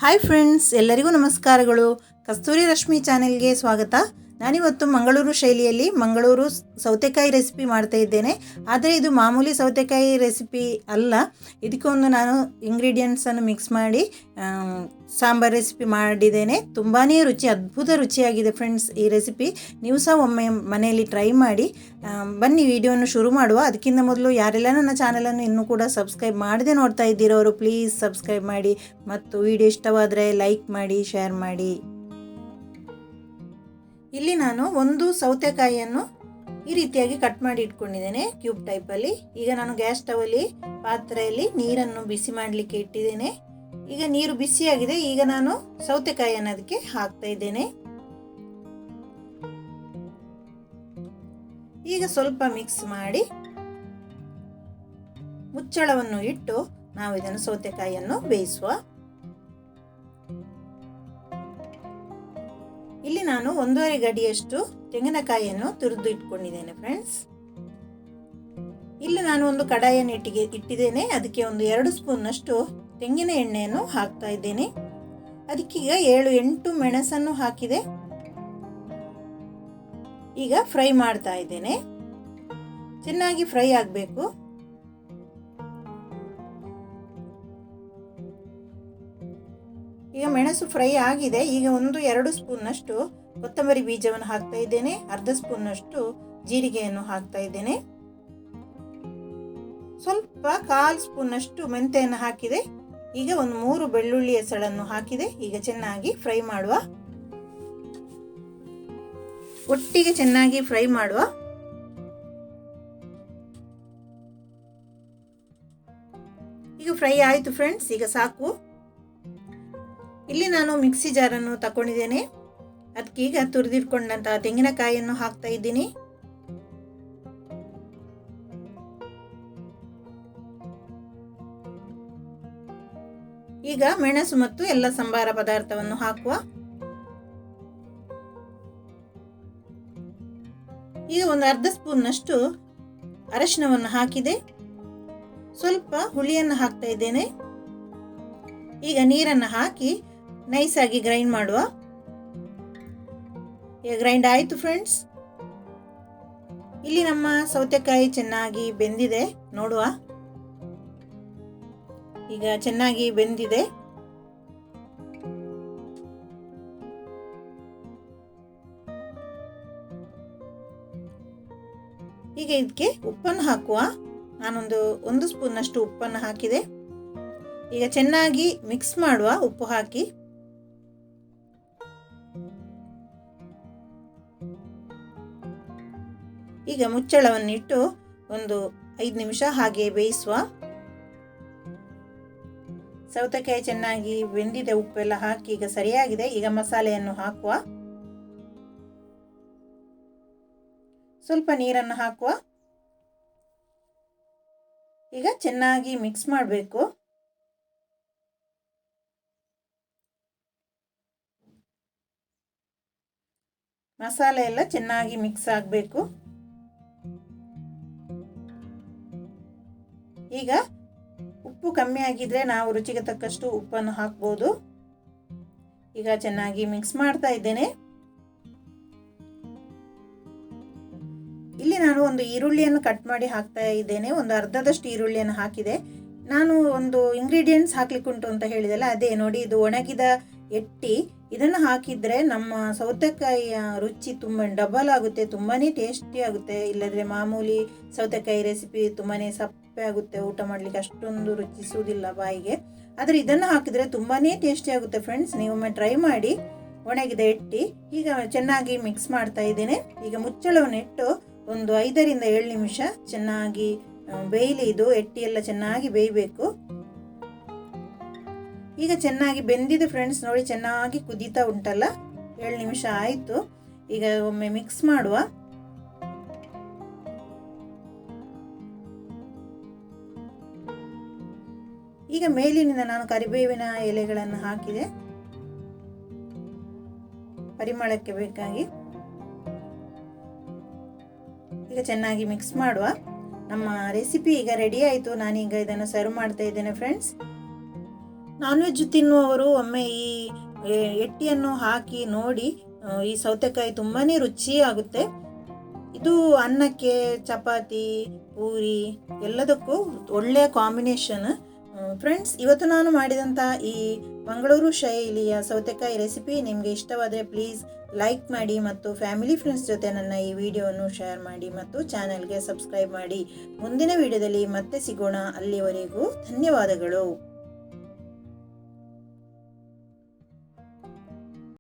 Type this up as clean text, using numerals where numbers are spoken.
Hi friends, ಎಲ್ಲರಿಗೂ ನಮಸ್ಕಾರಗಳು. ಕಸ್ತೂರಿ ರಶ್ಮಿ ಚಾನೆಲ್ಗೆ ಸ್ವಾಗತ. ನಾನಿವತ್ತು ಮಂಗಳೂರು ಶೈಲಿಯಲ್ಲಿ ಮಂಗಳೂರು ಸೌತೆಕಾಯಿ ರೆಸಿಪಿ ಮಾಡ್ತಾ ಇದ್ದೇನೆ. ಆದರೆ ಇದು ಮಾಮೂಲಿ ಸೌತೆಕಾಯಿ ರೆಸಿಪಿ ಅಲ್ಲ. ಇದಕ್ಕೊಂದು ನಾನು ಇಂಗ್ರೀಡಿಯೆಂಟ್ಸನ್ನು ಮಿಕ್ಸ್ ಮಾಡಿ ಸಾಂಬಾರ್ ರೆಸಿಪಿ ಮಾಡಿದ್ದೇನೆ. ತುಂಬಾ ಅದ್ಭುತ ರುಚಿಯಾಗಿದೆ ಫ್ರೆಂಡ್ಸ್ ಈ ರೆಸಿಪಿ. ನೀವು ಸಹ ಒಮ್ಮೆ ಮನೆಯಲ್ಲಿ ಟ್ರೈ ಮಾಡಿ. ಬನ್ನಿ ವಿಡಿಯೋವನ್ನು ಶುರು ಮಾಡುವ. ಅದಕ್ಕಿಂತ ಮೊದಲು ಯಾರೆಲ್ಲ ನನ್ನ ಚಾನಲನ್ನು ಇನ್ನೂ ಕೂಡ ಸಬ್ಸ್ಕ್ರೈಬ್ ಮಾಡದೆ ನೋಡ್ತಾ ಇದ್ದೀರೋರು ಪ್ಲೀಸ್ ಸಬ್ಸ್ಕ್ರೈಬ್ ಮಾಡಿ ಮತ್ತು ವಿಡಿಯೋ ಇಷ್ಟವಾದರೆ ಲೈಕ್ ಮಾಡಿ, ಶೇರ್ ಮಾಡಿ. ಇಲ್ಲಿ ನಾನು ಒಂದು ಸೌತೆಕಾಯಿಯನ್ನು ಈ ರೀತಿಯಾಗಿ ಕಟ್ ಮಾಡಿ ಇಟ್ಕೊಂಡಿದ್ದೇನೆ ಕ್ಯೂಬ್ ಟೈಪಲ್ಲಿ. ಈಗ ನಾನು ಗ್ಯಾಸ್ ಸ್ಟವಲ್ಲಿ ಪಾತ್ರೆಯಲ್ಲಿ ನೀರನ್ನು ಬಿಸಿ ಮಾಡಲಿಕ್ಕೆ ಇಟ್ಟಿದ್ದೇನೆ. ಈಗ ನೀರು ಬಿಸಿಯಾಗಿದೆ. ಈಗ ನಾನು ಸೌತೆಕಾಯಿಯನ್ನು ಅದಕ್ಕೆ ಹಾಕ್ತಾ ಇದ್ದೇನೆ. ಈಗ ಸ್ವಲ್ಪ ಮಿಕ್ಸ್ ಮಾಡಿ ಮುಚ್ಚಳವನ್ನು ಇಟ್ಟು ನಾವು ಇದನ್ನು ಸೌತೆಕಾಯಿಯನ್ನು ಬೇಯಿಸುವ. ಇಲ್ಲಿ ನಾನು 1.5 ಗಡಿಯಷ್ಟು ತೆಂಗಿನಕಾಯಿಯನ್ನು ತುರಿದು ಇಟ್ಕೊಂಡಿದ್ದೇನೆ ಫ್ರೆಂಡ್ಸ್. ಇಲ್ಲಿ ನಾನು ಒಂದು ಕಡಾಯಿಯನ್ನು ಇಟ್ಟಿದ್ದೇನೆ. ಅದಕ್ಕೆ ಒಂದು 2 ಸ್ಪೂನ್ನಷ್ಟು ತೆಂಗಿನ ಎಣ್ಣೆಯನ್ನು ಹಾಕ್ತಾ ಇದ್ದೇನೆ. ಅದಕ್ಕೀಗ 7-8 ಮೆಣಸನ್ನು ಹಾಕಿದೆ. ಈಗ ಫ್ರೈ ಮಾಡ್ತಾ ಇದ್ದೇನೆ. ಚೆನ್ನಾಗಿ ಫ್ರೈ ಆಗಬೇಕು. ಈಗ ಮೆಣಸು ಫ್ರೈ ಆಗಿದೆ. ಈಗ 1-2 ಸ್ಪೂನ್ನಷ್ಟು ಕೊತ್ತಂಬರಿ ಬೀಜವನ್ನು ಹಾಕ್ತಾ ಇದ್ದೇನೆ. ಅರ್ಧ ಸ್ಪೂನ್ನಷ್ಟು ಜೀರಿಗೆಯನ್ನು ಹಾಕ್ತಾ ಇದ್ದೇನೆ. ಸ್ವಲ್ಪ 1/4 ಸ್ಪೂನ್ನಷ್ಟು ಮೆಂತೆಯನ್ನು ಹಾಕಿದೆ. ಈಗ 3 ಬೆಳ್ಳುಳ್ಳಿ ಎಸಳನ್ನು ಹಾಕಿದೆ. ಈಗ ಚೆನ್ನಾಗಿ ಫ್ರೈ ಮಾಡುವ. ಒಟ್ಟಿಗೆ ಚೆನ್ನಾಗಿ ಫ್ರೈ ಮಾಡುವ. ಈಗ ಫ್ರೈ ಆಯಿತು ಫ್ರೆಂಡ್ಸ್. ಈಗ ಸಾಕು. ಇಲ್ಲಿ ನಾನು ಮಿಕ್ಸಿ ಜಾರನ್ನು ತಗೊಂಡಿದ್ದೇನೆ. ಅದಕ್ಕೀಗ ತುರಿದಿಟ್ಕೊಂಡಂತಹ ತೆಂಗಿನಕಾಯಿಯನ್ನು ಹಾಕ್ತಾ ಇದ್ದೀನಿ. ಈಗ ಮೆಣಸು ಮತ್ತು ಎಲ್ಲ ಸಂಬಾರ ಪದಾರ್ಥವನ್ನು ಹಾಕುವ. ಈಗ ಒಂದು ಅರ್ಧ ಸ್ಪೂನ್ನಷ್ಟು ಅರಿಶಿನವನ್ನು ಹಾಕಿದೆ. ಸ್ವಲ್ಪ ಹುಳಿಯನ್ನು ಹಾಕ್ತಾ ಇದ್ದೇನೆ. ಈಗ ನೀರನ್ನು ಹಾಕಿ ನೈಸಾಗಿ ಗ್ರೈಂಡ್ ಮಾಡುವ. ಈಗ ಗ್ರೈಂಡ್ ಆಯಿತು ಫ್ರೆಂಡ್ಸ್. ಇಲ್ಲಿ ನಮ್ಮ ಸೌತೆಕಾಯಿ ಚೆನ್ನಾಗಿ ಬೆಂದಿದೆ ನೋಡುವ. ಈಗ ಚೆನ್ನಾಗಿ ಬೆಂದಿದೆ. ಈಗ ಇದಕ್ಕೆ ಉಪ್ಪನ್ನು ಹಾಕುವ. ನಾನೊಂದು 1 ಸ್ಪೂನ್ನಷ್ಟು ಉಪ್ಪನ್ನು ಹಾಕಿದೆ. ಈಗ ಚೆನ್ನಾಗಿ ಮಿಕ್ಸ್ ಮಾಡುವ ಉಪ್ಪು ಹಾಕಿ. ಈಗ ಮುಚ್ಚಳವನ್ನಿಟ್ಟು ಒಂದು 5 ನಿಮಿಷ ಹಾಗೆ ಬೇಯಿಸುವ. ಸೌತೆಕಾಯಿ ಚೆನ್ನಾಗಿ ಬೆಂದಿದೆ. ಉಪ್ಪೆಲ್ಲ ಹಾಕಿ ಈಗ ಸರಿಯಾಗಿದೆ. ಈಗ ಮಸಾಲೆಯನ್ನು ಹಾಕುವ. ಸ್ವಲ್ಪ ನೀರನ್ನು ಹಾಕುವ. ಈಗ ಚೆನ್ನಾಗಿ ಮಿಕ್ಸ್ ಮಾಡಬೇಕು. ಮಸಾಲೆ ಎಲ್ಲ ಚೆನ್ನಾಗಿ ಮಿಕ್ಸ್ ಆಗಬೇಕು. ಈಗ ಉಪ್ಪು ಕಮ್ಮಿ ಆಗಿದ್ರೆ ನಾವು ರುಚಿಗೆ ತಕ್ಕಷ್ಟು ಉಪ್ಪನ್ನು ಹಾಕ್ಬೋದು. ಈಗ ಚೆನ್ನಾಗಿ ಮಿಕ್ಸ್ ಮಾಡ್ತಾ ಇದ್ದೇನೆ. ಇಲ್ಲಿ ನಾನು ಒಂದು ಈರುಳ್ಳಿಯನ್ನು ಕಟ್ ಮಾಡಿ ಹಾಕ್ತಾ ಇದ್ದೇನೆ. ಒಂದು ಅರ್ಧದಷ್ಟು ಈರುಳ್ಳಿಯನ್ನು ಹಾಕಿದೆ. ನಾನು ಒಂದು ಇಂಗ್ರೀಡಿಯೆಂಟ್ಸ್ ಹಾಕ್ಲಿಕ್ಕೆ ಉಂಟು ಅಂತ ಹೇಳಿದೆಲ್ಲ, ಅದೇ ನೋಡಿ, ಇದು ಒಣಗಿದ ಎಟ್ಟಿ. ಇದನ್ನು ಹಾಕಿದ್ರೆ ನಮ್ಮ ಸೌತೆಕಾಯಿಯ ರುಚಿ ತುಂಬ ಡಬಲ್ ಆಗುತ್ತೆ. ತುಂಬಾನೇ ಟೇಸ್ಟಿ ಆಗುತ್ತೆ. ಇಲ್ಲದ್ರೆ ಮಾಮೂಲಿ ಸೌತೆಕಾಯಿ ರೆಸಿಪಿ ತುಂಬಾನೇ ಸಪ್ಪೆ ಆಗುತ್ತೆ. ಊಟ ಮಾಡ್ಲಿಕ್ಕೆ ಅಷ್ಟೊಂದು ರುಚಿಸುವುದಿಲ್ಲ ಬಾಯಿಗೆ. ಆದರೆ ಇದನ್ನು ಹಾಕಿದ್ರೆ ತುಂಬಾನೇ ಟೇಸ್ಟಿ ಆಗುತ್ತೆ ಫ್ರೆಂಡ್ಸ್. ನೀವೊಮ್ಮೆ ಟ್ರೈ ಮಾಡಿ. ಒಣಗಿದ ಎಟ್ಟಿ ಈಗ ಚೆನ್ನಾಗಿ ಮಿಕ್ಸ್ ಮಾಡ್ತಾ ಇದ್ದೇನೆ. ಈಗ ಮುಚ್ಚಳವನ್ನು ಇಟ್ಟು ಒಂದು 5-7 ನಿಮಿಷ ಚೆನ್ನಾಗಿ ಬೇಯಲಿ. ಇದು ಎಟ್ಟಿ ಎಲ್ಲ ಚೆನ್ನಾಗಿ ಬೇಯಬೇಕು. ಈಗ ಚೆನ್ನಾಗಿ ಬೆಂದಿದೆ ಫ್ರೆಂಡ್ಸ್. ನೋಡಿ, ಚೆನ್ನಾಗಿ ಕುದೀತಾ ಉಂಟಲ್ಲ. 7 ನಿಮಿಷ ಆಯಿತು. ಈಗ ಒಮ್ಮೆ ಮಿಕ್ಸ್ ಮಾಡುವ. ಈಗ ಮೇಲಿನಿಂದ ನಾನು ಕರಿಬೇವಿನ ಎಲೆಗಳನ್ನು ಹಾಕಿದೆ ಪರಿಮಳಕ್ಕೆ ಬೇಕಾಗಿ. ಈಗ ಚೆನ್ನಾಗಿ ಮಿಕ್ಸ್ ಮಾಡುವ. ನಮ್ಮ ರೆಸಿಪಿ ಈಗ ರೆಡಿ ಆಯಿತು. ನಾನೀಗ ಇದನ್ನು ಸರ್ವ್ ಮಾಡ್ತಾ ಇದ್ದೇನೆ ಫ್ರೆಂಡ್ಸ್. ನಾನ್ ವೆಜ್ ತಿನ್ನುವವರು ಒಮ್ಮೆ ಈ ಎಟ್ಟಿಯನ್ನು ಹಾಕಿ ನೋಡಿ. ಈ ಸೌತೆಕಾಯಿ ತುಂಬಾ ರುಚಿಯಾಗುತ್ತೆ. ಇದು ಅನ್ನಕ್ಕೆ, ಚಪಾತಿ, ಪೂರಿ ಎಲ್ಲದಕ್ಕೂ ಒಳ್ಳೆಯ ಕಾಂಬಿನೇಷನ್. ಫ್ರೆಂಡ್ಸ್, ಇವತ್ತು ನಾನು ಮಾಡಿದಂಥ ಈ ಮಂಗಳೂರು ಶೈಲಿಯ ಸೌತೆಕಾಯಿ ರೆಸಿಪಿ ನಿಮಗೆ ಇಷ್ಟವಾದರೆ ಪ್ಲೀಸ್ ಲೈಕ್ ಮಾಡಿ ಮತ್ತು ಫ್ಯಾಮಿಲಿ ಫ್ರೆಂಡ್ಸ್ ಜೊತೆ ನನ್ನ ಈ ವಿಡಿಯೋವನ್ನು ಶೇರ್ ಮಾಡಿ ಮತ್ತು ಚಾನೆಲ್ಗೆ ಸಬ್ಸ್ಕ್ರೈಬ್ ಮಾಡಿ. ಮುಂದಿನ ವಿಡಿಯೋದಲ್ಲಿ ಮತ್ತೆ ಸಿಗೋಣ. ಅಲ್ಲಿವರೆಗೂ ಧನ್ಯವಾದಗಳು.